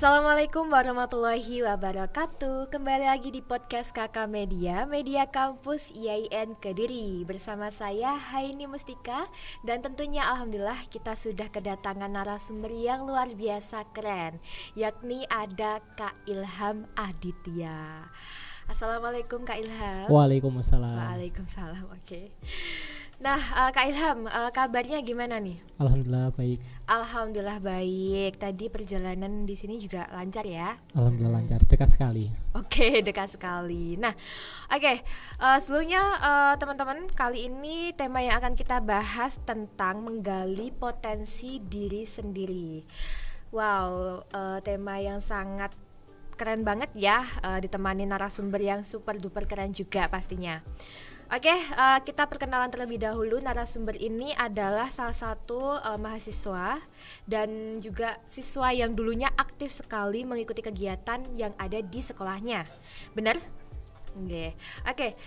Assalamualaikum warahmatullahi wabarakatuh. Kembali lagi di podcast Kakak Media, Media Kampus IAIN Kediri. Bersama saya Haini Mustika. Dan tentunya alhamdulillah kita sudah kedatangan narasumber yang luar biasa keren, yakni ada Kak Ilham Aditya. Assalamualaikum Kak Ilham. Waalaikumsalam. Waalaikumsalam, oke. Nah, Kak Ilham, kabarnya gimana nih? Alhamdulillah baik. Alhamdulillah baik. Tadi perjalanan di sini juga lancar ya? Alhamdulillah lancar, dekat sekali. Oke, dekat sekali. Nah, sebelumnya teman-teman, kali ini tema yang akan kita bahas tentang menggali potensi diri sendiri. Wow, tema yang sangat keren banget ya, ditemani narasumber yang super duper keren juga pastinya. Kita perkenalan terlebih dahulu. Narasumber ini adalah salah satu mahasiswa dan juga siswa yang dulunya aktif sekali mengikuti kegiatan yang ada di sekolahnya. Benar? Oke.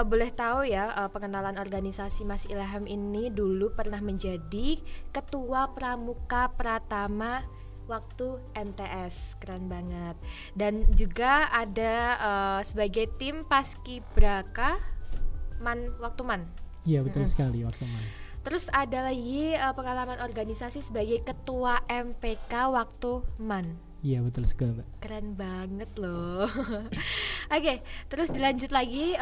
Boleh tahu ya, pengenalan organisasi Mas Ilham ini dulu pernah menjadi Ketua Pramuka Pratama waktu MTS, keren banget. Dan juga ada sebagai tim Paskibraka waktu Man. Iya betul sekali, waktu Man. Terus ada lagi pengalaman organisasi sebagai ketua MPK waktu Man. Iya betul sekali, Mbak. Keren banget loh. Terus dilanjut lagi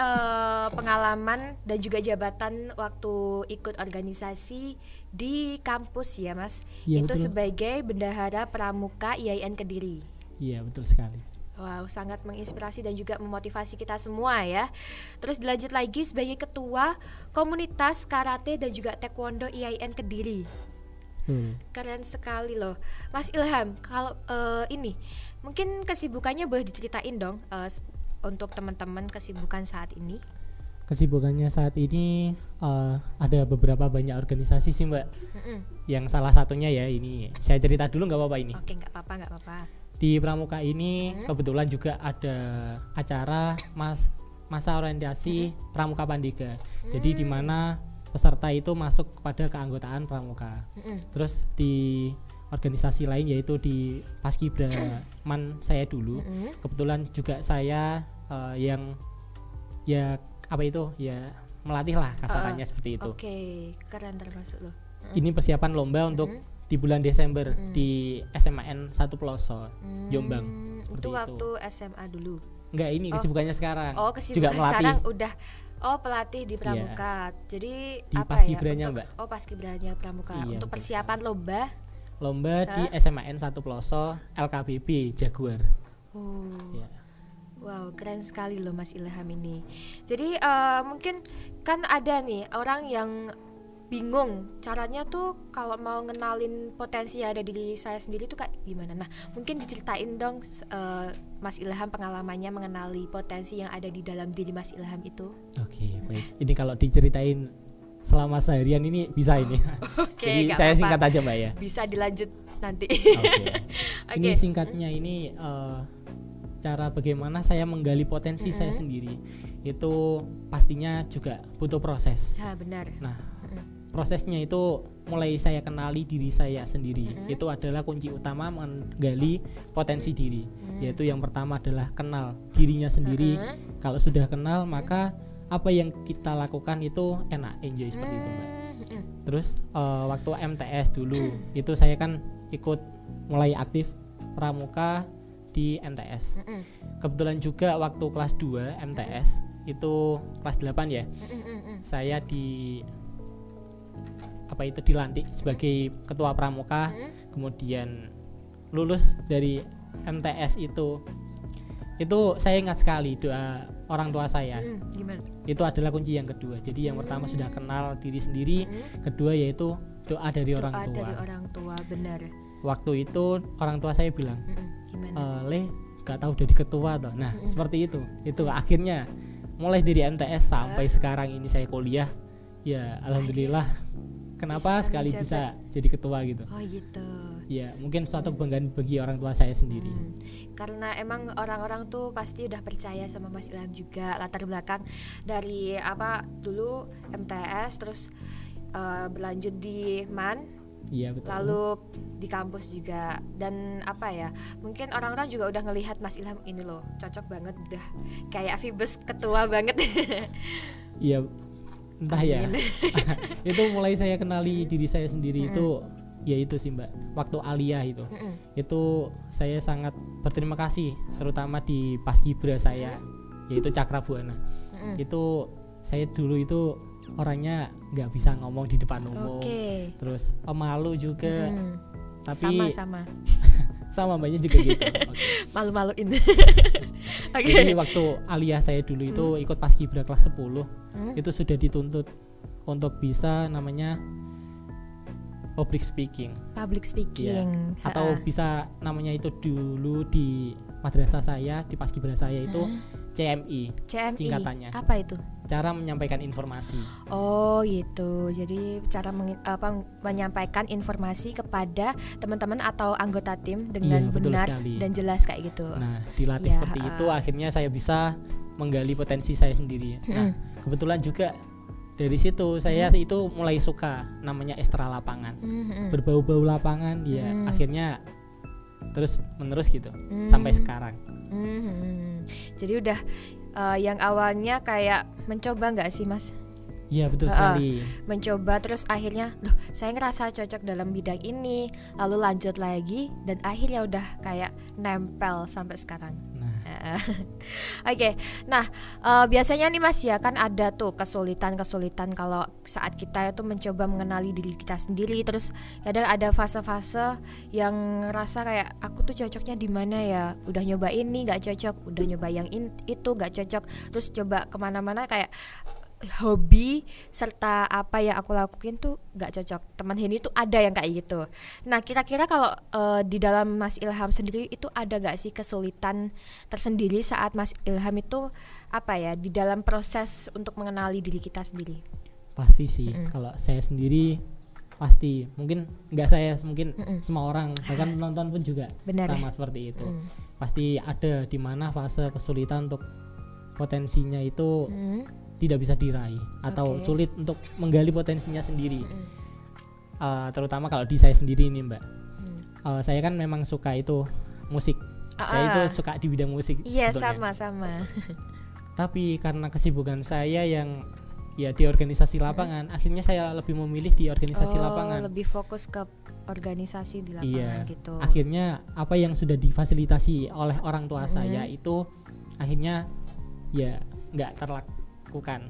pengalaman dan juga jabatan waktu ikut organisasi di kampus ya Mas. Iya, itu betul. Sebagai Bendahara Pramuka IAIN Kediri. Iya betul sekali. Wow, sangat menginspirasi dan juga memotivasi kita semua ya. Terus dilanjut lagi sebagai ketua komunitas karate dan juga taekwondo IAIN Kediri. Keren sekali loh, Mas Ilham. Kalau ini mungkin kesibukannya boleh diceritain dong untuk teman-teman kesibukan saat ini. Kesibukannya saat ini ada beberapa banyak organisasi sih Mbak. Yang salah satunya ya ini, saya cerita dulu nggak apa-apa ini? Oke, nggak apa-apa. Di Pramuka ini kebetulan juga ada acara masa orientasi Pramuka Pandega. Jadi di mana peserta itu masuk kepada keanggotaan Pramuka. Terus di organisasi lain yaitu di Paskibraman saya dulu. Kebetulan juga saya yang ya melatih lah kasarannya seperti itu. Oke, keren termasuk loh. Ini persiapan lomba untuk di bulan Desember di SMAN 1 Pelosok Jombang. Seperti itu waktu SMA dulu. Enggak, ini kesibukannya sekarang. Kesibukan juga melatih. Sekarang udah pelatih di Pramuka. Jadi di Paskibranya Mbak. Paskibranya Pramuka. Iya, untuk persiapan lomba di SMAN 1 Pelosok LKBB Jaguar. Ya. Wow, keren sekali loh Mas Ilham ini. Jadi mungkin kan ada nih orang yang bingung caranya tuh kalau mau ngenalin potensi yang ada di diri saya sendiri tuh kayak gimana. Nah, mungkin diceritain dong Mas Ilham pengalamannya mengenali potensi yang ada di dalam diri Mas Ilham itu. Oke, baik. Ini kalau diceritain selama seharian ini bisa ini. Jadi saya singkat aja Mbak ya. Bisa dilanjut nanti. Ini singkatnya ini cara bagaimana saya menggali potensi saya sendiri. Itu pastinya juga butuh proses. Benar. Nah, prosesnya itu mulai saya kenali diri saya sendiri. Itu adalah kunci utama menggali potensi diri. Yaitu yang pertama adalah kenal dirinya sendiri. Kalau sudah kenal maka apa yang kita lakukan itu enak, enjoy seperti itu Mbak. Terus waktu MTS dulu itu saya kan ikut mulai aktif pramuka di MTS. Kebetulan juga waktu kelas 2 MTS itu kelas 8 ya. Saya dilantik sebagai ketua pramuka. Kemudian lulus dari MTS itu saya ingat sekali doa orang tua saya. Gimana? Itu adalah kunci yang kedua. Jadi yang pertama sudah kenal diri sendiri, kedua yaitu doa dari orang tua. Doa dari orang tua, benar. Waktu itu orang tua saya bilang, gak tahu udah di ketua toh. Nah seperti itu akhirnya mulai dari MTS sampai sekarang ini saya kuliah. Ya alhamdulillah. Kenapa sekali bisa jadi ketua gitu? Oh gitu. Ya mungkin suatu kebanggaan bagi orang tua saya sendiri. Karena emang orang-orang tuh pasti udah percaya sama Mas Ilham juga, latar belakang dari dulu MTS terus berlanjut di MAN Iya betul. lalu di kampus juga, dan apa ya, mungkin orang-orang juga udah ngelihat Mas Ilham ini loh cocok banget, udah kayak Vibes ketua banget. Iya, entah ya. Amin. Itu mulai saya kenali diri saya sendiri itu ya itu sih Mbak, waktu aliyah itu saya sangat berterima kasih, terutama di Paskibra saya, yaitu Cakrabuana. Itu saya dulu itu orangnya nggak bisa ngomong di depan umum, terus pemalu juga, tapi sama Mbaknya juga gitu. Malu-maluin. Jadi waktu aliyah saya dulu itu ikut Paskibra kelas 10, itu sudah dituntut untuk bisa namanya public speaking. Ya. Atau bisa namanya itu dulu di madrasah saya, di Paskibra saya itu CMI, singkatannya. Apa itu? Cara menyampaikan informasi. Oh gitu. Jadi cara menyampaikan informasi kepada teman-teman atau anggota tim dengan benar dan jelas kayak gitu. Nah, dilatih seperti itu akhirnya saya bisa menggali potensi saya sendiri. Nah, kebetulan juga dari situ saya itu mulai suka namanya ekstra lapangan. Berbau-bau lapangan ya, akhirnya terus menerus gitu sampai sekarang. Jadi udah yang awalnya kayak mencoba nggak sih Mas? Iya betul sekali. Mencoba terus akhirnya loh saya ngerasa cocok dalam bidang ini, lalu lanjut lagi dan akhirnya udah kayak nempel sampai sekarang. Oke. Nah biasanya nih Mas ya kan ada tuh kesulitan kalau saat kita itu mencoba mengenali diri kita sendiri, terus kadang ada fase-fase yang ngerasa kayak aku tuh cocoknya di mana ya, udah nyoba ini nggak cocok, udah nyoba yang itu nggak cocok, terus coba kemana-mana kayak hobi serta apa yang aku lakuin tuh gak cocok. Teman Henny tuh ada yang kayak gitu. Nah kira-kira kalau di dalam Mas Ilham sendiri itu ada gak sih kesulitan tersendiri saat Mas Ilham itu apa ya di dalam proses untuk mengenali diri kita sendiri? Pasti sih. Kalau saya sendiri pasti mungkin nggak saya, mungkin semua orang bahkan penonton pun juga sama seperti itu. Pasti ada di mana fase kesulitan untuk potensinya itu tidak bisa diraih atau sulit untuk menggali potensinya sendiri. Terutama kalau di saya sendiri ini Mbak, saya kan memang suka itu musik. Saya itu suka di bidang musik. Iya sama-sama. Tapi karena kesibukan saya yang ya di organisasi lapangan, akhirnya saya lebih memilih di organisasi lapangan. Lebih fokus ke organisasi di lapangan gitu. Akhirnya apa yang sudah difasilitasi oleh orang tua saya itu akhirnya ya nggak terlakukan.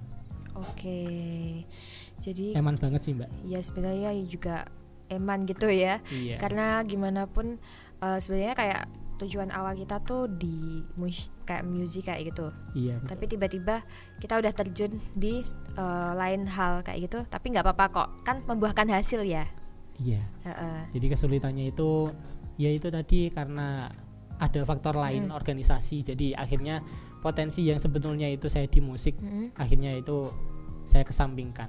Jadi eman banget sih Mbak. Ya sebenarnya juga eman gitu ya. Karena gimana pun sebenarnya kayak tujuan awal kita tuh di kayak musik kayak gitu. Tapi tiba-tiba kita udah terjun di lain hal kayak gitu. Tapi nggak apa-apa kok, kan membuahkan hasil ya. Jadi kesulitannya itu ya itu tadi karena ada faktor lain organisasi. Jadi akhirnya potensi yang sebetulnya itu saya di musik akhirnya itu saya kesampingkan.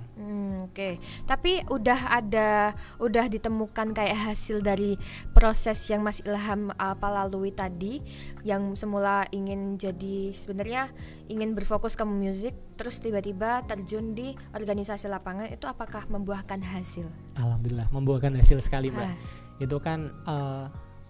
Tapi udah ditemukan kayak hasil dari proses yang Mas Ilham lalui tadi, yang semula sebenarnya ingin berfokus ke musik, terus tiba-tiba terjun di organisasi lapangan, itu apakah membuahkan hasil? Alhamdulillah membuahkan hasil sekali Mbak. Itu kan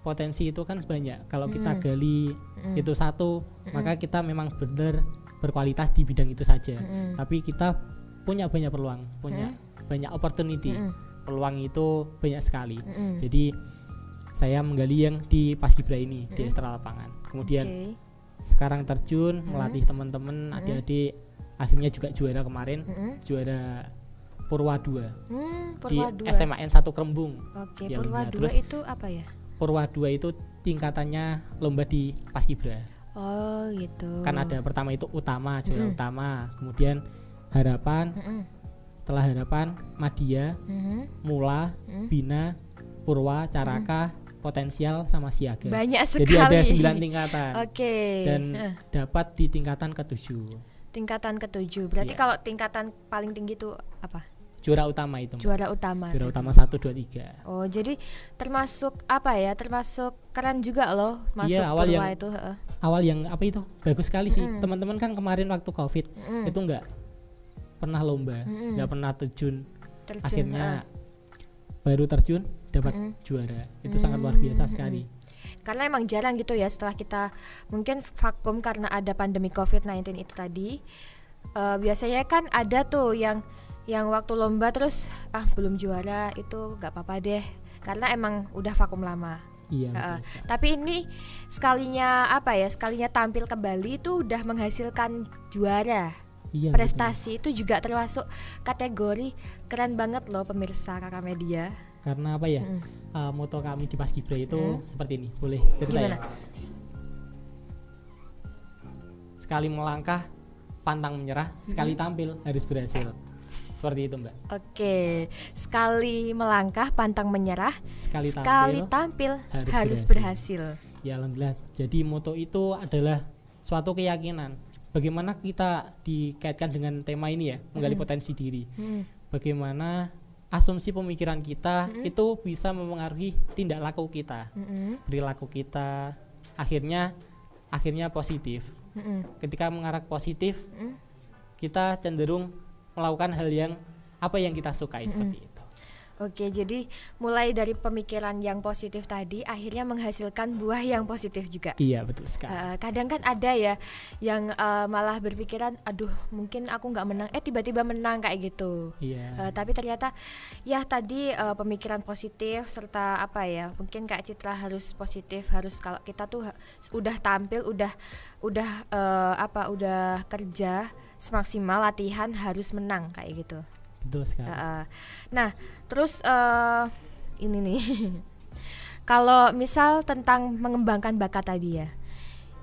potensi itu kan banyak. Kalau kita gali itu satu, maka kita memang benar berkualitas di bidang itu saja. Tapi kita punya banyak peluang, punya banyak opportunity. Peluang itu banyak sekali. Jadi saya menggali yang di Paskibra ini, di ekstra lapangan. Kemudian sekarang terjun melatih teman-teman, adik-adik, akhirnya juga juara kemarin, juara Purwa 2 di SMAN 1 Kerembung. Purwa 2 itu apa ya? Purwa 2 itu tingkatannya lomba di Paskibra. Gitu. Kan ada pertama itu utama, juara utama, kemudian harapan, setelah harapan Madya, Mula, Bina, Purwa, Caraka, Potensial sama Siaga. Banyak sekali. Jadi ada 9 tingkatan. Dan dapat di tingkatan ke-7. Tingkatan ke-7. Berarti kalau tingkatan paling tinggi itu apa? Juara utama itu. Juara utama 1, 2, 3. Jadi termasuk apa ya? Termasuk keren juga loh masuk Purwa itu. Awal yang apa itu? Bagus sekali sih. Teman-teman kan kemarin waktu Covid itu enggak pernah lomba, enggak pernah terjun. Akhirnya baru terjun dapat juara. Itu sangat luar biasa sekali. Karena emang jarang gitu ya setelah kita mungkin vakum karena ada pandemi COVID-19 itu tadi. Biasanya kan ada tuh yang waktu lomba terus belum juara, itu nggak apa-apa deh karena emang udah vakum lama. Iya, betul. Tapi ini sekalinya tampil kembali itu udah menghasilkan juara. Iya, prestasi betul. Itu juga termasuk kategori keren banget loh pemirsa Kakak Media. Karena apa ya, moto kami di Paskibra itu seperti ini, boleh cerita ya? Sekali melangkah pantang menyerah, sekali tampil harus berhasil. Seperti itu, Mbak. Oke, sekali melangkah pantang menyerah, sekali tampil harus berhasil. Ya alhamdulillah. Jadi moto itu adalah suatu keyakinan. Bagaimana kita dikaitkan dengan tema ini ya, menggali potensi diri. Bagaimana asumsi pemikiran kita itu bisa mempengaruhi tindak laku kita, perilaku kita, akhirnya positif. Ketika mengarah positif, kita cenderung melakukan hal yang kita sukai seperti itu. Oke, jadi mulai dari pemikiran yang positif tadi akhirnya menghasilkan buah yang positif juga. Iya, betul sekali. Kadang kan ada ya yang malah berpikiran, aduh mungkin aku nggak menang, tiba-tiba menang kayak gitu. Iya. Tapi ternyata ya tadi pemikiran positif serta mungkin kayak Citra harus positif, harus kalau kita tuh udah tampil, udah kerja semaksimal, latihan harus menang kayak gitu. Betul sekali. Nah, terus ini nih, kalau misal tentang mengembangkan bakat tadi ya,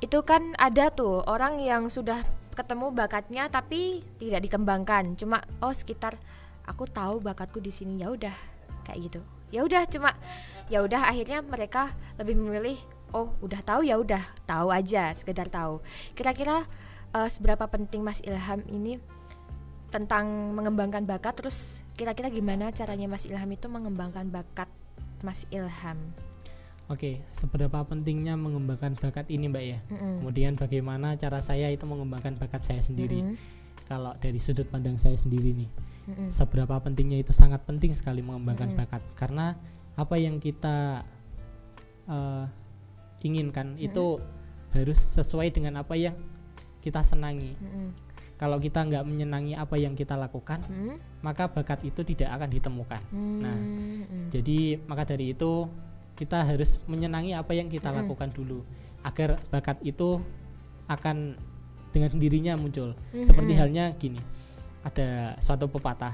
itu kan ada tuh orang yang sudah ketemu bakatnya tapi tidak dikembangkan, cuma sekitar aku tahu bakatku di sini, ya udah kayak gitu, ya udah akhirnya mereka lebih memilih udah tahu, ya udah tahu aja, sekedar tahu. Kira-kira seberapa penting Mas Ilham ini tentang mengembangkan bakat, terus kira-kira gimana caranya Mas Ilham itu mengembangkan bakat Mas Ilham? Oke, seberapa pentingnya mengembangkan bakat ini Mbak ya. Kemudian bagaimana cara saya itu mengembangkan bakat saya sendiri. Kalau dari sudut pandang saya sendiri nih, seberapa pentingnya itu sangat penting sekali mengembangkan bakat. Karena apa yang kita inginkan itu harus sesuai dengan apa yang kita senangi. Kalau kita nggak menyenangi apa yang kita lakukan, maka bakat itu tidak akan ditemukan. Nah, jadi maka dari itu kita harus menyenangi apa yang kita lakukan dulu, agar bakat itu akan dengan sendirinya muncul. Seperti halnya gini, ada suatu pepatah,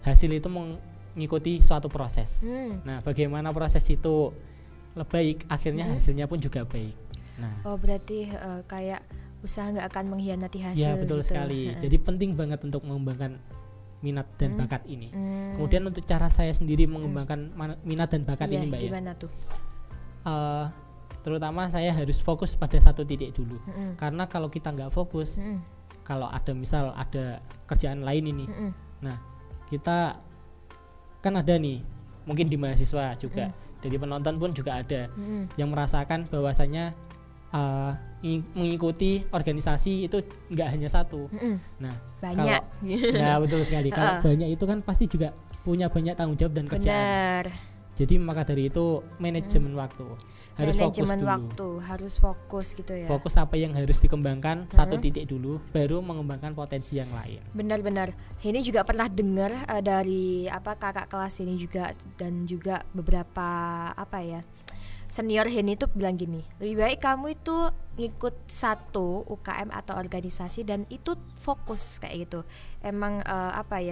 hasil itu mengikuti suatu proses. Nah, bagaimana proses itu baik, akhirnya hasilnya pun juga baik. Nah, berarti kayak usaha nggak akan mengkhianati hasil. Ya betul gitu. Sekali. Jadi penting banget untuk mengembangkan minat dan bakat ini. Kemudian untuk cara saya sendiri mengembangkan minat dan bakat ini Mbak gimana tuh? Terutama saya harus fokus pada satu titik dulu. Karena kalau kita nggak fokus, kalau ada kerjaan lain ini, nah kita kan ada nih, mungkin di mahasiswa juga, dari penonton pun juga ada yang merasakan bahwasanya mengikuti organisasi itu nggak hanya satu. Nah, banyak. Betul sekali. Kalau banyak itu kan pasti juga punya banyak tanggung jawab dan kerjaan. Benar. Jadi maka dari itu manajemen waktu harus harus fokus gitu ya. Fokus apa yang harus dikembangkan satu titik dulu, baru mengembangkan potensi yang lain. Benar-benar. Ini juga pernah dengar dari kakak kelas ini juga, dan juga beberapa senior Heni itu bilang gini, lebih baik kamu itu ngikut satu UKM atau organisasi dan itu fokus kayak gitu. Emang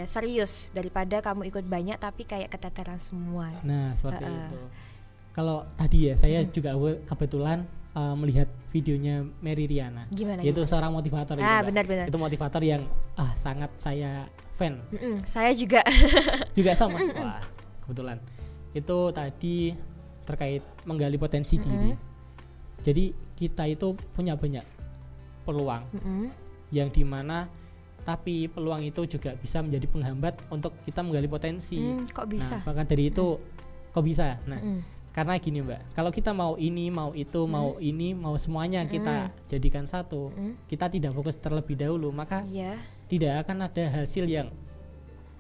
serius, daripada kamu ikut banyak tapi kayak keteteran semua. Nah, seperti itu. Kalau tadi ya saya juga kebetulan melihat videonya Mary Riana. Gimana? Yaitu seorang motivator itu. Benar-benar. Itu motivator yang sangat saya fan. Saya juga. Juga sama. Wah, kebetulan. Itu tadi terkait menggali potensi diri. Jadi kita itu punya banyak peluang yang dimana, tapi peluang itu juga bisa menjadi penghambat untuk kita menggali potensi. Kok bisa? Nah, maka dari itu kok bisa? Nah, karena gini Mbak, kalau kita mau ini, mau itu, mau ini, mau semuanya kita jadikan satu, kita tidak fokus terlebih dahulu, maka tidak akan ada hasil yang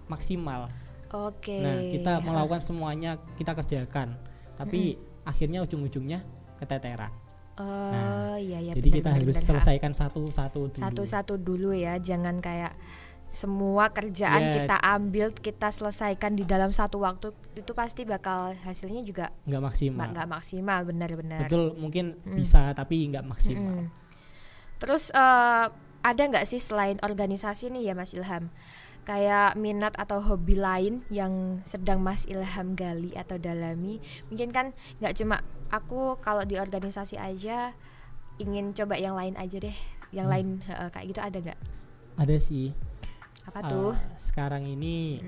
maksimal. Oke. Nah, kita melakukan semuanya, kita kerjakan, tapi akhirnya ujung-ujungnya keteteran. Iya, Jadi kita harus selesaikan satu-satu dulu. Satu-satu dulu ya, jangan kayak semua kerjaan kita ambil, kita selesaikan di dalam satu waktu, itu pasti bakal hasilnya juga nggak maksimal. Benar-benar. Betul, mungkin bisa tapi nggak maksimal. Terus ada nggak sih selain organisasi nih ya Mas Ilham, kayak minat atau hobi lain yang sedang Mas Ilham gali atau dalami? Mungkin kan nggak cuma aku kalau di organisasi aja, ingin coba yang lain aja deh, yang lain kayak gitu, ada nggak? Ada sih. Apa tuh? Sekarang ini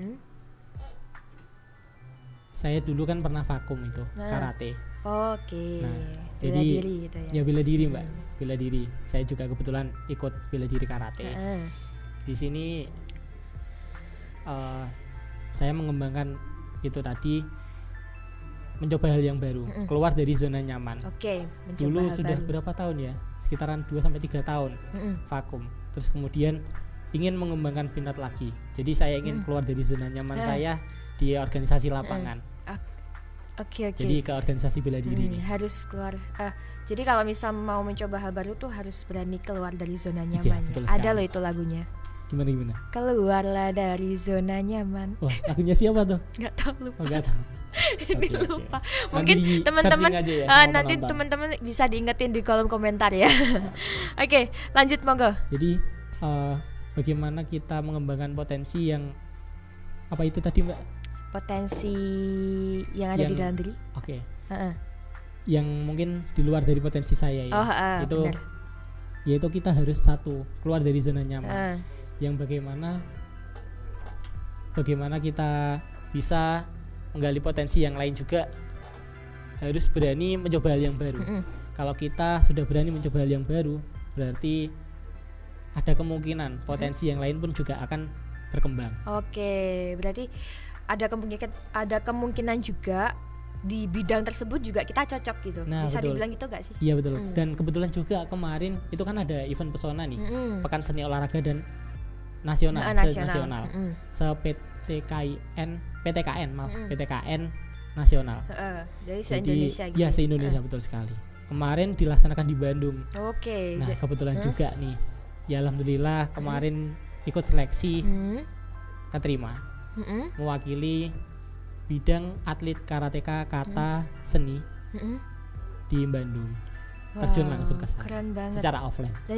saya dulu kan pernah vakum itu karate. Oke. Nah, bela jadi diri gitu ya. Ya bela diri Mbak, bela diri. Saya juga kebetulan ikut bela diri karate. Di sini saya mengembangkan itu tadi, mencoba hal yang baru, keluar dari zona nyaman. Oke, dulu sudah baru. Berapa tahun ya? Sekitaran 2-3 tahun vakum. Terus kemudian ingin mengembangkan minat lagi. Jadi saya ingin keluar dari zona nyaman saya di organisasi lapangan. Oke. Jadi ke organisasi bela diri nih. Harus keluar. Jadi kalau misal mau mencoba hal baru tuh harus berani keluar dari zona nyaman. Iya, ada loh itu lagunya. Gimana? Keluarlah dari zona nyaman. Wah, lagunya siapa tuh? Nggak tahu, lupa. Nggak tahu. Ini lupa. Mungkin teman-teman nanti teman-teman bisa diingetin di kolom komentar ya. Oke, lanjut monggo. Jadi bagaimana kita mengembangkan potensi yang apa itu tadi Mbak? Potensi yang ada di dalam diri. Oke. Yang mungkin di luar dari potensi saya ya. Itu benar. Yaitu kita harus keluar dari zona nyaman. Yang bagaimana kita bisa menggali potensi yang lain juga, harus berani mencoba hal yang baru. Kalau kita sudah berani mencoba hal yang baru, berarti ada kemungkinan potensi yang lain pun juga akan berkembang. Oke, berarti ada kemungkinan juga di bidang tersebut juga kita cocok gitu. Nah, bisa betul. dibilang gitu gak sih? Iya betul. Dan kebetulan juga kemarin itu kan ada event pesona nih, Pekan Seni Olahraga dan Nasional. PTKN nasional. Jadi se-Indonesia gitu. Iya, se-Indonesia betul sekali. Kemarin dilaksanakan di Bandung. Oke. Nah, kebetulan juga nih. Ya alhamdulillah kemarin ikut seleksi, keterima. Mewakili bidang atlet karateka kata seni di Bandung. Terjun langsung ke sana. Keren banget. Secara offline. Dan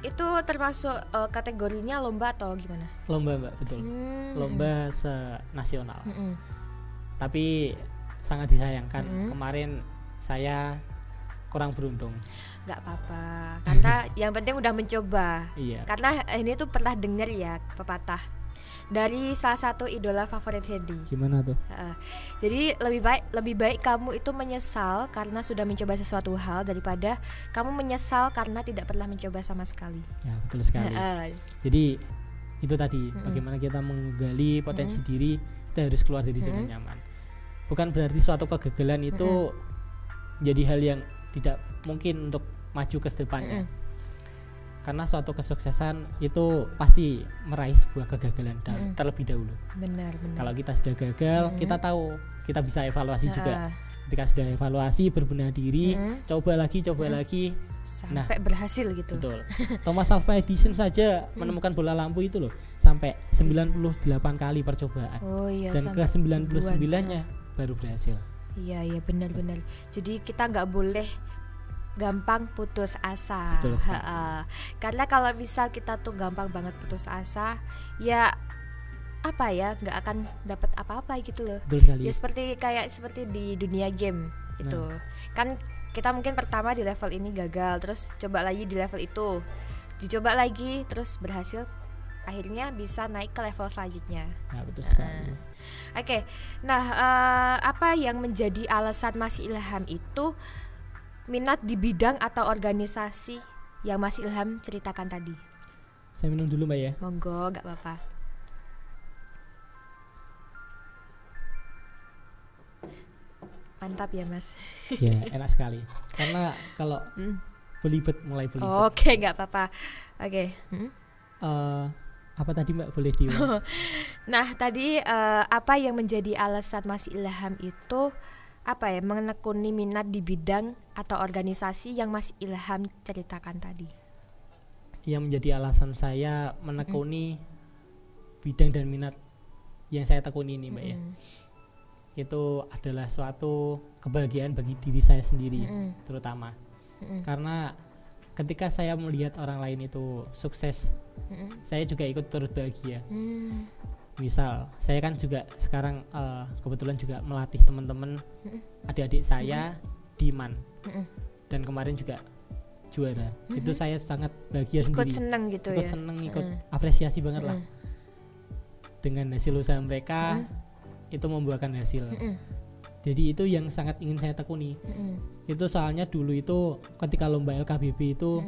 itu termasuk kategorinya lomba atau gimana? Lomba Mbak, betul. Lomba se-nasional. Tapi sangat disayangkan kemarin saya kurang beruntung. Gak apa-apa, karena yang penting udah mencoba. Iya. Karena ini tuh pernah dengar ya pepatah dari salah satu idola favorit Hedi. Gimana tuh? Jadi lebih baik kamu itu menyesal karena sudah mencoba sesuatu hal daripada kamu menyesal karena tidak pernah mencoba sama sekali. Ya betul sekali. Jadi itu tadi bagaimana kita menggali potensi diri, kita harus keluar dari zona nyaman. Bukan berarti suatu kegagalan itu jadi hal yang tidak mungkin untuk maju ke depannya. Karena suatu kesuksesan itu pasti meraih sebuah kegagalan terlebih dahulu. Benar. Kalau kita sudah gagal, kita tahu, kita bisa evaluasi juga. Ketika sudah evaluasi, berbenah diri, coba lagi sampai berhasil gitu. Betul. Thomas Alva Edison saja menemukan bola lampu itu loh sampai 98 kali percobaan. Dan ke 99-nya baru berhasil. Iya benar. Jadi kita nggak boleh gampang putus asa. Karena kalau misal kita tuh gampang banget putus asa, ya apa ya, nggak akan dapat apa-apa gitu loh. Ya seperti di dunia game itu. Kan kita mungkin pertama di level ini gagal, terus coba lagi di level itu, dicoba lagi terus berhasil, akhirnya bisa naik ke level selanjutnya. Nah, betul sekali. Oke. Nah, apa yang menjadi alasan Mas Ilham itu minat di bidang atau organisasi yang Mas Ilham ceritakan tadi? Saya minum dulu Mbak ya. Monggo, gak apa-apa. Mantap ya Mas. Ya enak sekali. Karena kalau mulai belibet. Oke, gak apa-apa. Oke. Apa tadi Mbak, boleh diulang? Nah tadi apa yang menjadi alasan Mas Ilham itu apa ya, menekuni minat di bidang atau organisasi yang Mas Ilham ceritakan tadi? Yang menjadi alasan saya menekuni bidang dan minat yang saya tekuni ini Mbak ya, itu adalah suatu kebahagiaan bagi diri saya sendiri terutama. Karena ketika saya melihat orang lain itu sukses, saya juga ikut turut bahagia. Misal saya kan juga sekarang kebetulan juga melatih teman-teman adik-adik saya di MAN, dan kemarin juga juara. Itu saya sangat bahagia ikut sendiri. Seneng gitu ikut ya. seneng, ikut apresiasi banget lah dengan hasil usaha mereka. Itu membuahkan hasil. Jadi itu yang sangat ingin saya tekuni. Itu soalnya dulu itu ketika lomba LKBB itu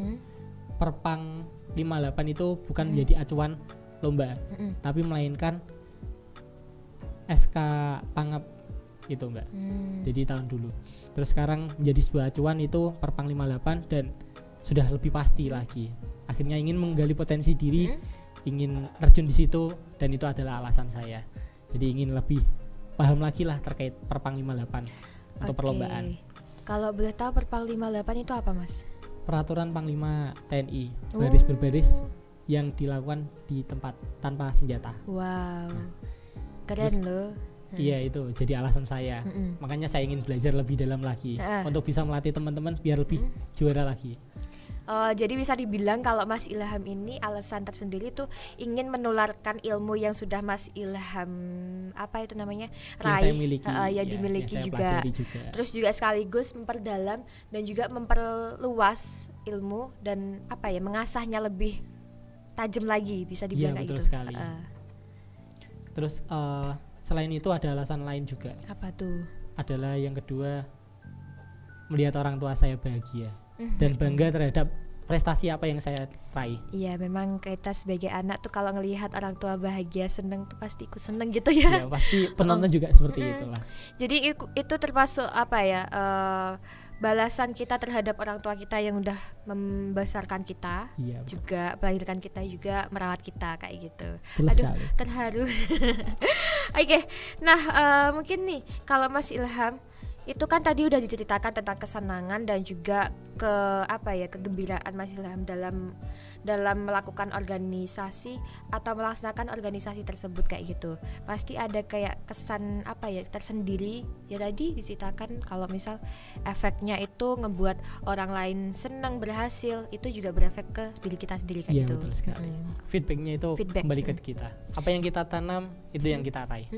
Perpang 58 itu bukan menjadi acuan lomba, tapi melainkan SK Pangap itu Mbak. Jadi tahun dulu. Terus sekarang menjadi sebuah acuan itu Perpang 58 dan sudah lebih pasti lagi. Akhirnya ingin menggali potensi diri, ingin terjun di situ, dan itu adalah alasan saya. Jadi ingin lebih paham lagi lah terkait Perpang 58 untuk perlombaan. Kalau boleh tahu Perpang 58 itu apa Mas? Peraturan Panglima TNI, baris berbaris yang dilakukan di tempat tanpa senjata. Wow, keren terus, loh. Iya itu jadi alasan saya. Makanya saya ingin belajar lebih dalam lagi untuk bisa melatih teman-teman biar lebih juara lagi. Jadi bisa dibilang kalau Mas Ilham ini alasan tersendiri tuh ingin menularkan ilmu yang sudah Mas Ilham apa itu namanya raih, yang dimiliki yang juga. juga. Terus juga sekaligus memperdalam dan juga memperluas ilmu dan apa ya, mengasahnya lebih tajam lagi, bisa dibilang kayak betul gitu. Sekali. Terus selain itu ada alasan lain juga. Apa tuh? Adalah yang kedua, melihat orang tua saya bahagia dan bangga terhadap prestasi apa yang saya raih. Iya, memang kita sebagai anak tuh kalau ngelihat orang tua bahagia, seneng tuh pasti ikut seneng gitu ya. Iya, pasti penonton juga seperti itulah. Jadi itu termasuk apa ya, balasan kita terhadap orang tua kita yang udah membesarkan kita, juga melahirkan kita, juga merawat kita kayak gitu. Sekali. Terharu. Oke, nah mungkin nih kalau Mas Ilham itu kan tadi udah diceritakan tentang kesenangan dan juga kegembiraan Mas Ilham dalam melakukan organisasi atau melaksanakan organisasi tersebut kayak gitu. Pasti ada kayak kesan tersendiri ya, tadi diceritakan kalau misal efeknya itu ngebuat orang lain senang, berhasil, itu juga berefek ke diri kita sendiri kayak gitu. Iya betul sekali. Feedbacknya itu kembali ke kita. Apa yang kita tanam itu yang kita raih.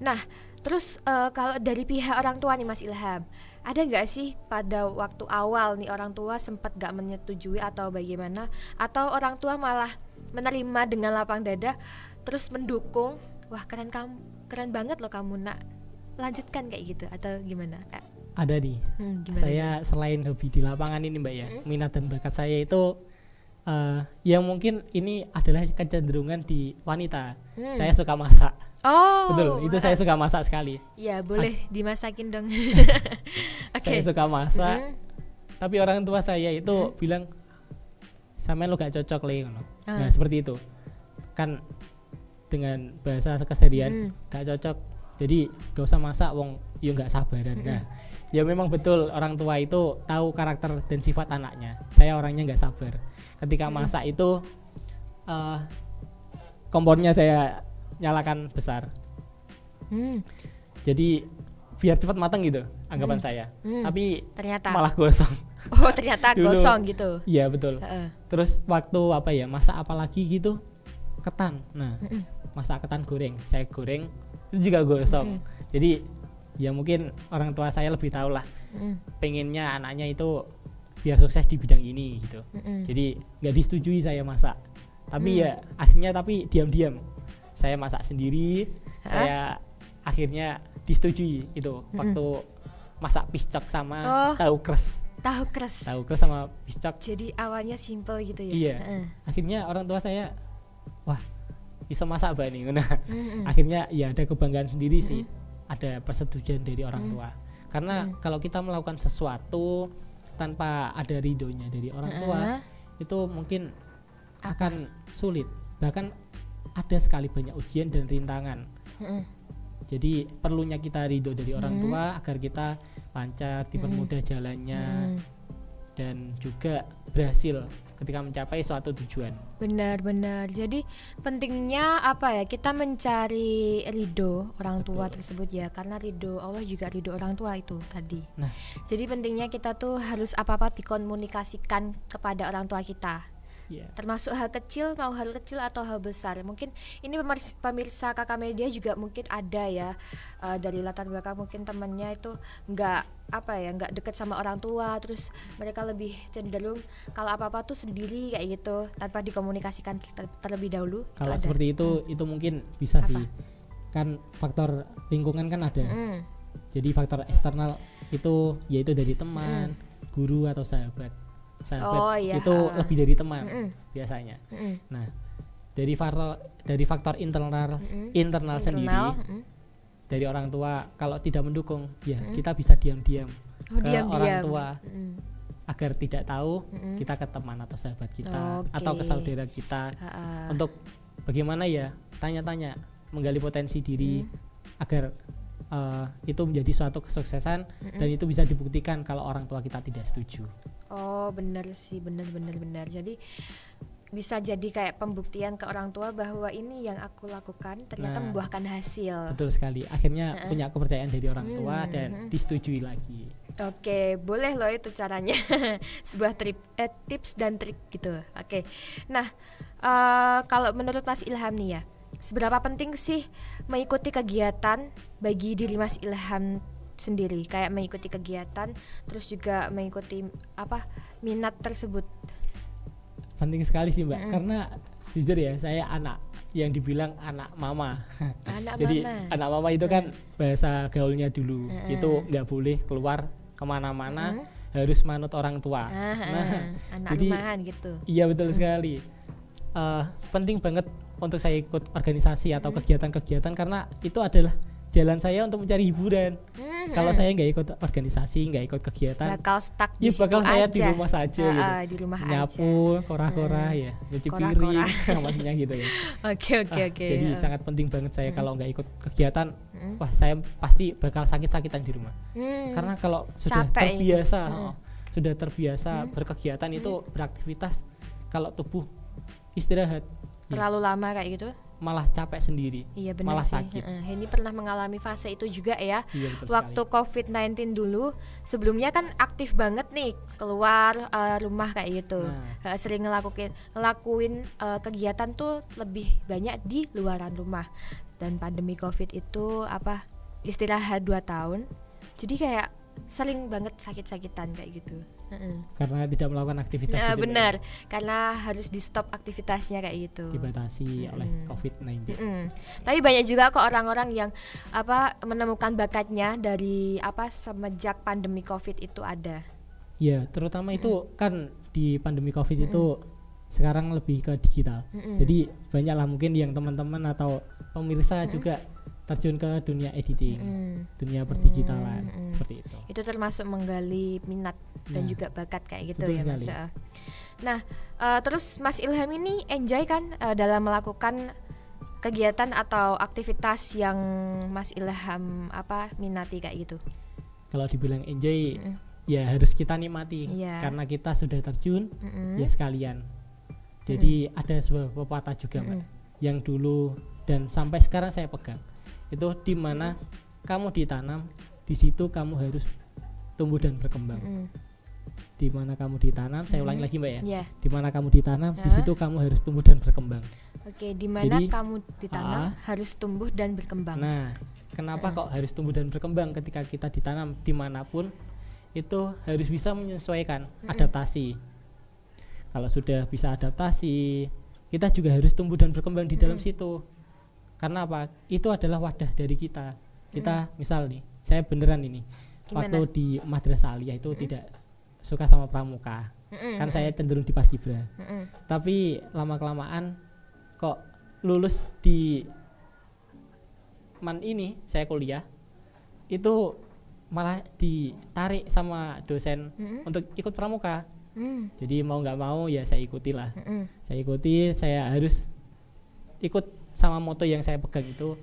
Nah, terus kalau dari pihak orang tua nih Mas Ilham, ada nggak sih pada waktu awal nih orang tua sempat nggak menyetujui atau bagaimana, atau orang tua malah menerima dengan lapang dada terus mendukung, wah keren banget loh kamu nak, lanjutkan kayak gitu, atau gimana Kak? Ada nih. Saya selain hobi di lapangan ini Mbak ya, minat dan bakat saya itu yang mungkin ini adalah kecenderungan di wanita. Saya suka masak. Oh, betul, itu saya suka masak sekali. Ya boleh dimasakin dong. Saya suka masak, tapi orang tua saya itu bilang, sampean lo gak cocok le. Nah seperti itu, kan dengan bahasa keseharian gak cocok. Jadi gak usah masak, wong yo gak sabaran. Nah ya memang betul, orang tua itu tahu karakter dan sifat anaknya. Saya orangnya gak sabar. Ketika masak itu kompornya saya nyalakan besar. Jadi biar cepat matang gitu anggapan saya. Tapi ternyata malah gosong. Oh ternyata gosong gitu. Iya betul. Terus waktu masak apalagi gitu, ketan. Nah masak ketan goreng, saya goreng itu juga gosong. Jadi ya mungkin orang tua saya lebih tahu lah, pengennya anaknya itu biar sukses di bidang ini gitu. Jadi nggak disetujui saya masak. Tapi ya akhirnya diam-diam saya masak sendiri. Saya akhirnya disetujui itu waktu masak piscok sama tahu kres sama piscok. Jadi awalnya simple gitu ya. Iya. Akhirnya orang tua saya, wah bisa masak Mbak nih. Nah, akhirnya ya ada kebanggaan sendiri sih. Ada persetujuan dari orang tua. Karena kalau kita melakukan sesuatu tanpa ada ridhonya dari orang tua, itu mungkin akan sulit bahkan ada sekali banyak ujian dan rintangan. Jadi perlunya kita ridho dari orang tua agar kita lancar, dipermudah jalannya, dan juga berhasil ketika mencapai suatu tujuan. Benar-benar. Jadi pentingnya apa ya, kita mencari ridho orang tua tersebut ya, karena ridho Allah juga ridho orang tua itu tadi. Nah, jadi pentingnya kita tuh harus apa-apa dikomunikasikan kepada orang tua kita. Termasuk hal kecil, mau hal kecil atau hal besar. Mungkin ini pemirsa Kakak Media juga mungkin ada ya, dari latar belakang mungkin temannya itu nggak deket sama orang tua, terus mereka lebih cenderung kalau apa-apa tuh sendiri kayak gitu tanpa dikomunikasikan terlebih dahulu. Kalau seperti itu mungkin bisa sih, kan faktor lingkungan kan ada. Jadi faktor eksternal itu yaitu dari teman, guru atau sahabat itu lebih dari teman biasanya. Nah, dari faktor internal sendiri, dari orang tua kalau tidak mendukung ya kita bisa diam-diam orang tua agar tidak tahu kita ke teman atau sahabat kita atau ke saudara kita untuk bagaimana ya, tanya-tanya, menggali potensi diri agar itu menjadi suatu kesuksesan dan itu bisa dibuktikan kalau orang tua kita tidak setuju. Oh benar sih, benar. Jadi bisa jadi kayak pembuktian ke orang tua bahwa ini yang aku lakukan ternyata membuahkan hasil. Betul sekali, akhirnya punya kepercayaan dari orang tua dan disetujui lagi. Oke, boleh loh itu caranya. Sebuah tips dan trik gitu. Oke. Nah, kalau menurut Mas Ilham nih ya, seberapa penting sih mengikuti kegiatan bagi diri Mas Ilham sendiri, kayak mengikuti kegiatan terus juga mengikuti minat tersebut? Penting sekali sih Mbak, karena jujur ya, saya anak yang dibilang anak mama. Jadi anak mama itu kan bahasa gaulnya dulu itu nggak boleh keluar kemana-mana, harus manut orang tua. Anak jadi, rumahan gitu. Iya betul sekali. Penting banget untuk saya ikut organisasi atau kegiatan-kegiatan karena itu adalah jalan saya untuk mencari hiburan. Kalau saya nggak ikut organisasi, nggak ikut kegiatan, bakal stuck di situ bakal saya di rumah saja gitu. Di rumah nyapu, korah-korah ya, nyuci piring, maksudnya gitu ya. Oke. Jadi sangat penting banget saya kalau nggak ikut kegiatan, wah saya pasti bakal sakit-sakitan di rumah. Karena kalau sudah terbiasa berkegiatan itu beraktivitas, kalau tubuh istirahat terlalu lama kayak gitu malah capek sendiri, malah sakit. Ini pernah mengalami fase itu juga ya. Iya, waktu sekali. COVID-19 dulu, sebelumnya kan aktif banget nih keluar rumah kayak gitu. Sering ngelakuin kegiatan tuh lebih banyak di luaran rumah. Dan pandemi COVID itu istirahat 2 tahun. Jadi kayak sering banget sakit-sakitan kayak gitu. Karena tidak melakukan aktivitas gitu. Benar, karena harus di stop aktivitasnya kayak gitu. Dibatasi oleh COVID-19. Tapi banyak juga kok orang-orang yang menemukan bakatnya dari semenjak pandemi COVID itu ada. Ya, terutama itu kan di pandemi COVID itu sekarang lebih ke digital. Jadi banyaklah mungkin yang teman-teman atau pemirsa juga terjun ke dunia editing, dunia perdigitalan, seperti itu. Itu termasuk menggali minat dan juga bakat kayak gitu ya Mas. Nah, terus Mas Ilham ini enjoy kan dalam melakukan kegiatan atau aktivitas yang Mas Ilham minati kayak gitu? Kalau dibilang enjoy, ya harus kita nikmati, karena kita sudah terjun, ya sekalian. Jadi ada sebuah pepatah juga Mbak, yang dulu dan sampai sekarang saya pegang. Itu di mana kamu ditanam, di situ kamu harus tumbuh dan berkembang. Di mana kamu ditanam, saya ulangi lagi Mbak ya. Di mana kamu ditanam, di situ kamu harus tumbuh dan berkembang. Oke, di mana kamu ditanam harus tumbuh dan berkembang. Nah, kenapa kok harus tumbuh dan berkembang? Ketika kita ditanam dimanapun, itu harus bisa menyesuaikan, adaptasi. Kalau sudah bisa adaptasi, kita juga harus tumbuh dan berkembang di dalam situ. Karena apa? Itu adalah wadah dari kita. Kita misal nih, saya beneran ini. Gimana? Waktu di Madrasah Aliyah itu tidak suka sama pramuka. Kan saya cenderung di Paskibra. Tapi lama-kelamaan kok lulus di ini saya kuliah itu malah ditarik sama dosen untuk ikut pramuka. Jadi mau nggak mau ya saya ikutilah. Saya harus ikut sama moto yang saya pegang itu.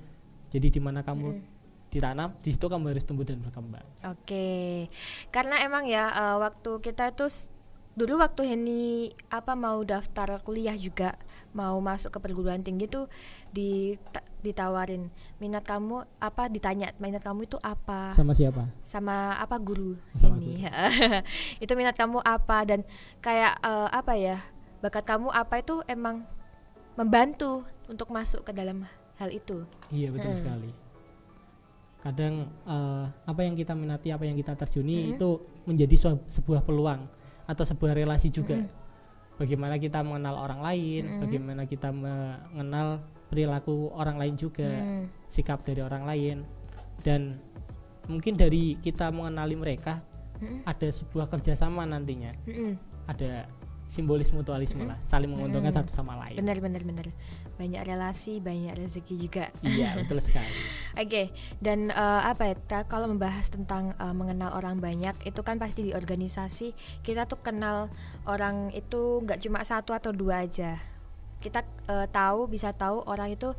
Jadi di mana kamu ditanam, di situ kamu harus tumbuh dan berkembang. Oke. Karena emang ya waktu kita itu dulu waktu Henny mau daftar kuliah juga, mau masuk ke perguruan tinggi tuh ditawarin minat kamu apa, ditanya minat kamu itu apa, Sama siapa? sama guru Sama Henny. Itu minat kamu apa, dan kayak bakat kamu apa, itu emang membantu untuk masuk ke dalam hal itu. Iya, betul sekali. Kadang apa yang kita minati, apa yang kita terjuni itu menjadi sebuah peluang atau sebuah relasi juga. Bagaimana kita mengenal orang lain, bagaimana kita mengenal perilaku orang lain juga, sikap dari orang lain, dan mungkin dari kita mengenali mereka ada sebuah kerjasama nantinya. Ada simbolis mutualisme lah, saling menguntungkan satu sama lain. Benar. Banyak relasi, banyak rezeki juga. Iya, betul sekali. Oke, dan kalau membahas tentang mengenal orang banyak, itu kan pasti di organisasi kita tuh kenal orang itu nggak cuma satu atau dua aja. Kita bisa tahu orang itu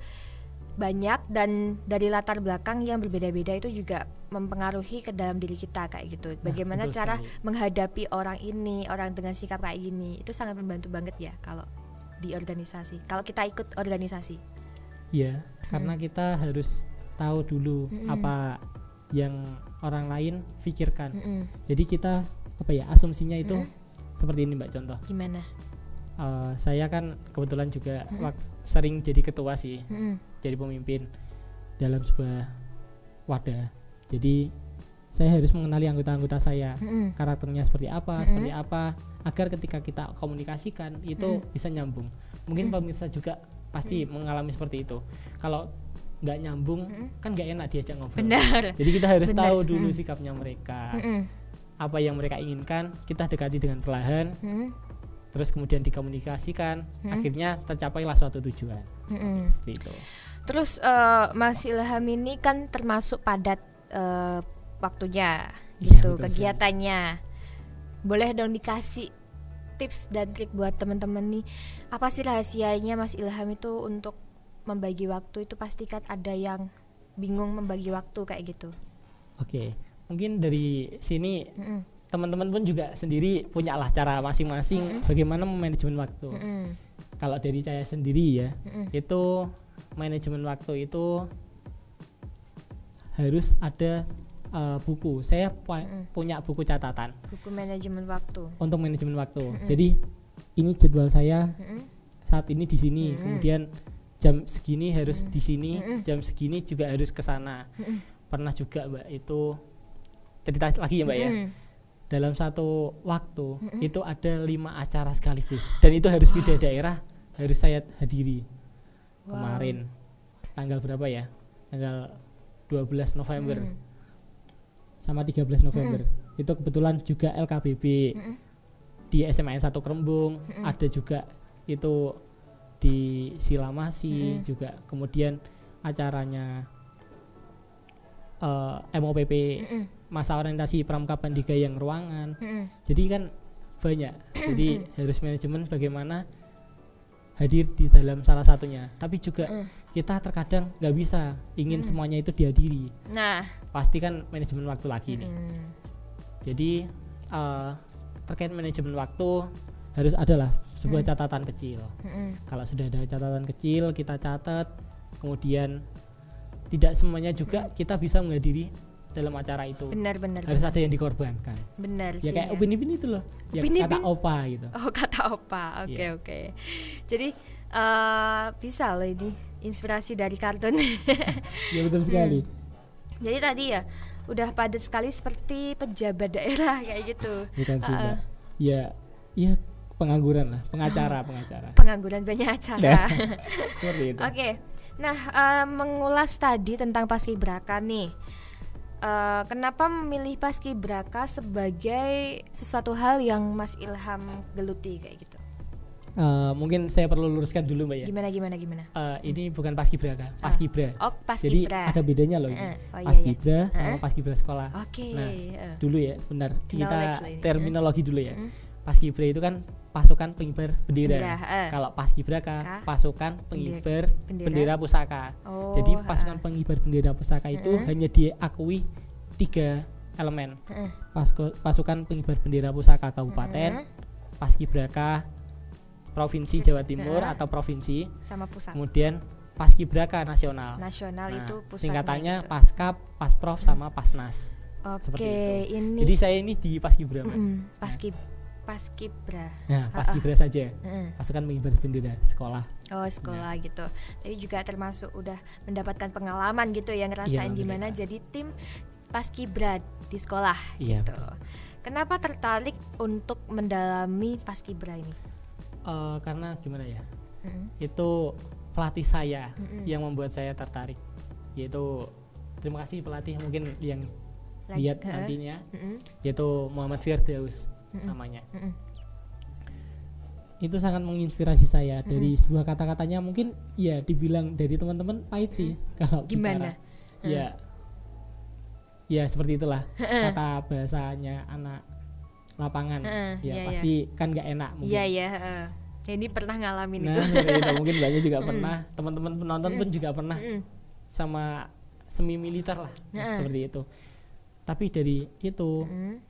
banyak, dan dari latar belakang yang berbeda-beda itu juga mempengaruhi ke dalam diri kita kayak gitu. Bagaimana cara menghadapi orang ini, orang dengan sikap kayak gini, itu sangat membantu banget ya kalau di organisasi, kalau kita ikut organisasi. Iya, karena kita harus tahu dulu apa yang orang lain pikirkan. Jadi kita asumsinya itu seperti ini, Mbak. Contoh. Gimana? Saya kan kebetulan juga sering jadi ketua sih, jadi pemimpin dalam sebuah wadah. Jadi saya harus mengenali anggota-anggota saya, karakternya seperti apa, agar ketika kita komunikasikan itu bisa nyambung. Mungkin pemirsa juga pasti mengalami seperti itu. Kalau nggak nyambung kan nggak enak diajak ngobrol. Benar. Jadi kita harus tahu dulu sikapnya mereka, apa yang mereka inginkan, kita dekati dengan perlahan. Terus kemudian dikomunikasikan, akhirnya tercapailah suatu tujuan. Seperti itu. Terus Mas Ilham ini kan termasuk padat waktunya gitu, kegiatannya. Boleh dong dikasih tips dan trik buat teman-teman nih, apa sih rahasianya Mas Ilham itu untuk membagi waktu? Itu pasti kan ada yang bingung membagi waktu kayak gitu. Oke, mungkin dari sini teman-teman pun juga sendiri punya lah cara masing-masing bagaimana memanajemen waktu. Kalau dari saya sendiri ya, itu manajemen waktu itu harus ada buku. Saya punya buku catatan. Buku manajemen waktu. Untuk manajemen waktu. Jadi ini jadwal saya saat ini di sini, kemudian jam segini harus di sini, jam segini juga harus ke sana. Pernah juga, Mbak, itu cerita lagi ya, Mbak ya. Dalam satu waktu itu ada 5 acara sekaligus, dan itu harus beda daerah, harus saya hadiri. Kemarin tanggal berapa ya? Tanggal 12 November sama 13 November. Itu kebetulan juga LKBB di SMAN 1 Kerembung, ada juga itu di Silamasi juga, kemudian acaranya MOPP, masa orientasi Pramuka Pandega yang ruangan. Jadi kan banyak. Jadi harus manajemen bagaimana hadir di dalam salah satunya. Tapi juga kita terkadang nggak bisa ingin semuanya itu dihadiri. Nah, pasti kan manajemen waktu lagi nih. Jadi terkait manajemen waktu harus adalah sebuah catatan kecil. Kalau sudah ada catatan kecil, kita catat. Kemudian tidak semuanya juga kita bisa menghadiri dalam acara itu. Benar. Harus ada yang dikorbankan. Benar ya sih. Kayak Upin-Ipin itu loh. Ya kata opa gitu. Oh, kata opa. Oke. Jadi bisa loh ini inspirasi dari kartun. Ya betul sekali. Jadi tadi ya udah padat sekali seperti pejabat daerah kayak gitu. Bukan sih, Mbak. Ya pengangguran lah, pengacara. Pengangguran banyak acara. Seperti itu. Oke. Nah, mengulas tadi tentang paskibraka nih. Kenapa memilih paskibraka sebagai sesuatu hal yang Mas Ilham geluti kayak gitu? Mungkin saya perlu luruskan dulu, Mbak ya. Gimana? Ini bukan paskibra, paskibra. Oh, paskibra. Jadi ada bedanya loh ini. Iya. Paskibra sama paskibra sekolah. Oke. Nah, dulu ya, benar. Kita terminologi dulu ya. Paskibra itu kan pasukan pengibar bendera. Kalau Paskibraka pasukan pengibar bendera pusaka. Jadi pasukan pengibar bendera pusaka itu hanya diakui 3 elemen. Pasukan pengibar bendera pusaka kabupaten, Paskibraka provinsi Jawa Timur atau provinsi, sama pusat. Kemudian Paskibraka nasional. Nasional itu pusatnya. Singkatannya gitu. Paskap, Pasprov sama Pasnas. Oke, ini. Jadi saya ini di Paskibra. Paskibra. Nah, Paskibra saja. Pasukan pengibar bendera sekolah. Oh, sekolah gitu. Tapi juga termasuk udah mendapatkan pengalaman gitu ya, ngerasain gimana jadi tim Paskibra di sekolah gitu. Betul. Kenapa tertarik untuk mendalami Paskibra ini? Karena gimana ya? Itu pelatih saya yang membuat saya tertarik. Yaitu terima kasih pelatih mungkin yang lihat nantinya, yaitu Muhammad Firdaus namanya. Itu sangat menginspirasi saya dari sebuah kata-katanya, mungkin ya dibilang dari teman-teman pahit sih kalau gimana? Bicara. Ya seperti itulah kata bahasanya anak lapangan. Pasti kan nggak enak mungkin. Ini pernah ngalamin itu. Mungkin banyak juga pernah, teman-teman penonton pun juga pernah sama semi militer lah seperti itu. Tapi dari itu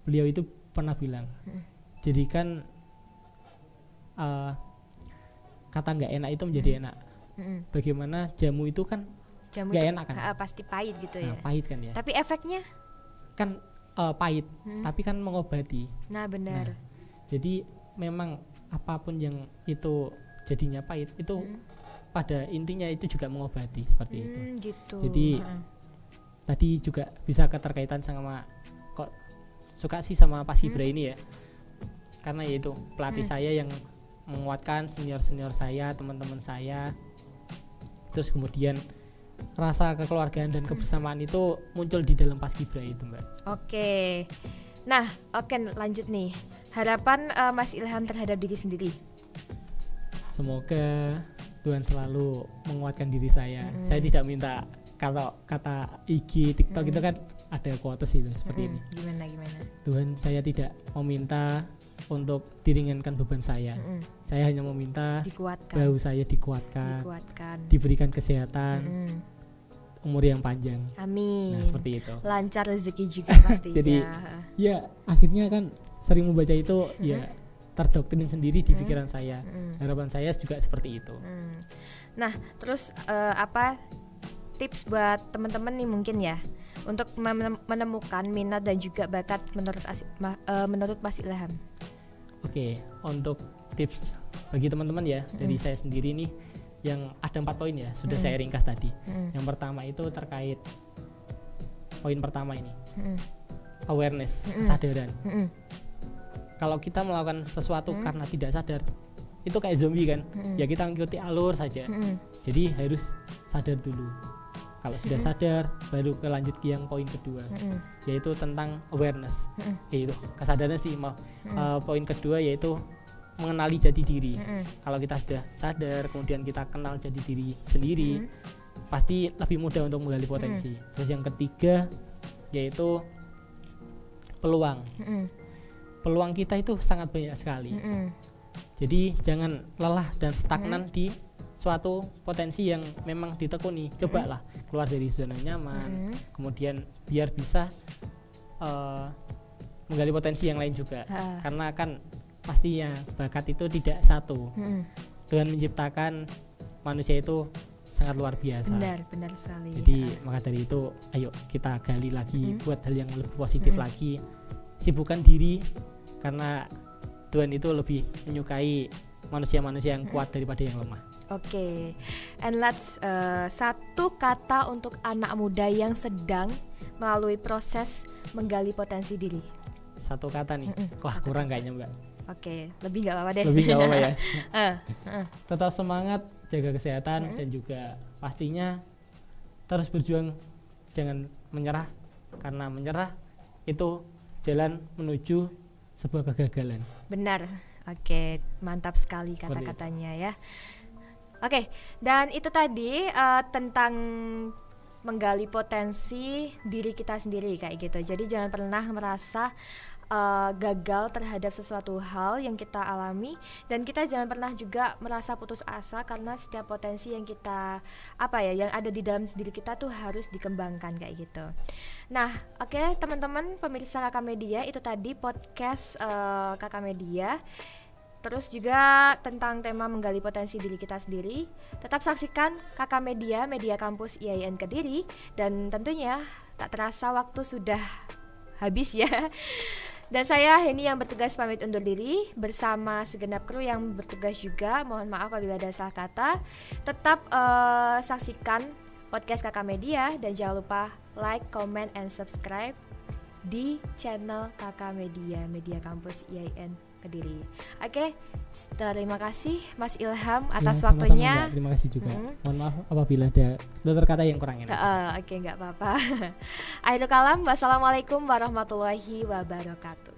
beliau itu pernah bilang, jadikan kata nggak enak itu menjadi enak. Bagaimana jamu itu kan nggak enak kan? Pasti pahit gitu ya. Pahit kan ya. Tapi efeknya kan pahit, tapi kan mengobati. Nah benar. Jadi memang apapun yang itu jadinya pahit itu pada intinya itu juga mengobati seperti itu. Gitu. Jadi tadi juga bisa keterkaitan sama kok suka sih sama Paskibra ini ya, karena yaitu pelatih saya yang menguatkan senior saya, teman-teman saya. Terus kemudian rasa kekeluargaan dan kebersamaan itu muncul di dalam Paskibra itu, Mbak. Oke. Nah, lanjut nih. Harapan Mas Ilham terhadap diri sendiri. Semoga Tuhan selalu menguatkan diri saya. Saya tidak minta kalau kata IG, TikTok itu kan ada quotes itu seperti ini. Gimana? Tuhan, saya tidak meminta untuk diringankan beban saya. Saya hanya meminta bahu saya dikuatkan. Diberikan kesehatan, umur yang panjang. Amin. Nah, seperti itu. Lancar rezeki juga pastinya. Jadi ya akhirnya kan sering membaca itu ya terdoktrin sendiri di pikiran saya. Harapan saya juga seperti itu. Nah, terus apa tips buat teman-teman nih mungkin ya untuk menemukan minat dan juga bakat menurut Mas Ilham? Oke, untuk tips bagi teman-teman ya dari saya sendiri nih, yang ada 4 poin ya, sudah saya ringkas tadi. Yang pertama itu terkait poin pertama ini, awareness, kesadaran. Kalau kita melakukan sesuatu karena tidak sadar, itu kayak zombie kan, ya kita mengikuti alur saja. Jadi harus sadar dulu. Kalau sudah sadar, baru lanjut ke yang poin kedua, yaitu tentang awareness, yaitu kesadaran sih. Poin kedua yaitu mengenali jati diri. Kalau kita sudah sadar, kemudian kita kenal jati diri sendiri, pasti lebih mudah untuk menggali potensi. Terus yang ketiga yaitu peluang. Peluang kita itu sangat banyak sekali. Jadi jangan lelah dan stagnan di suatu potensi yang memang ditekuni. Cobalah keluar dari zona nyaman, kemudian biar bisa menggali potensi yang lain juga. Karena kan pastinya bakat itu tidak satu. Tuhan menciptakan manusia itu sangat luar biasa. Benar sekali. Jadi maka dari itu ayo kita gali lagi buat hal yang lebih positif lagi. Sibukkan diri, karena Tuhan itu lebih menyukai manusia-manusia yang kuat daripada yang lemah. Oke. And let's satu kata untuk anak muda yang sedang melalui proses menggali potensi diri. Satu kata nih. Kurang kayaknya, Mbak. Oke, lebih nggak apa-apa deh. Lebih nggak apa-apa ya. Tetap semangat, jaga kesehatan, dan juga pastinya terus berjuang, jangan menyerah, karena menyerah itu jalan menuju sebuah kegagalan. Benar. Oke, mantap sekali kata-katanya ya. Oke, dan itu tadi tentang menggali potensi diri kita sendiri kayak gitu. Jadi jangan pernah merasa gagal terhadap sesuatu hal yang kita alami, dan kita jangan pernah juga merasa putus asa karena setiap potensi yang kita yang ada di dalam diri kita tuh harus dikembangkan kayak gitu. Nah, oke, teman-teman pemirsa Kakak Media, itu tadi podcast Kakak Media. Terus juga tentang tema menggali potensi diri kita sendiri. Tetap saksikan Kakak Media, Media Kampus IAIN Kediri, dan tentunya tak terasa waktu sudah habis ya. Dan saya Heni yang bertugas pamit undur diri bersama segenap kru yang bertugas juga. Mohon maaf apabila ada salah kata. Tetap saksikan podcast Kakak Media dan jangan lupa like, comment, and subscribe di channel Kakak Media, Media Kampus IAIN Kediri. Oke, terima kasih Mas Ilham atas waktunya. Terima kasih juga. Mohon maaf apabila ada tutur kata yang kurang enak. Oke, nggak apa-apa. Akhirul kalam, wassalamualaikum warahmatullahi wabarakatuh.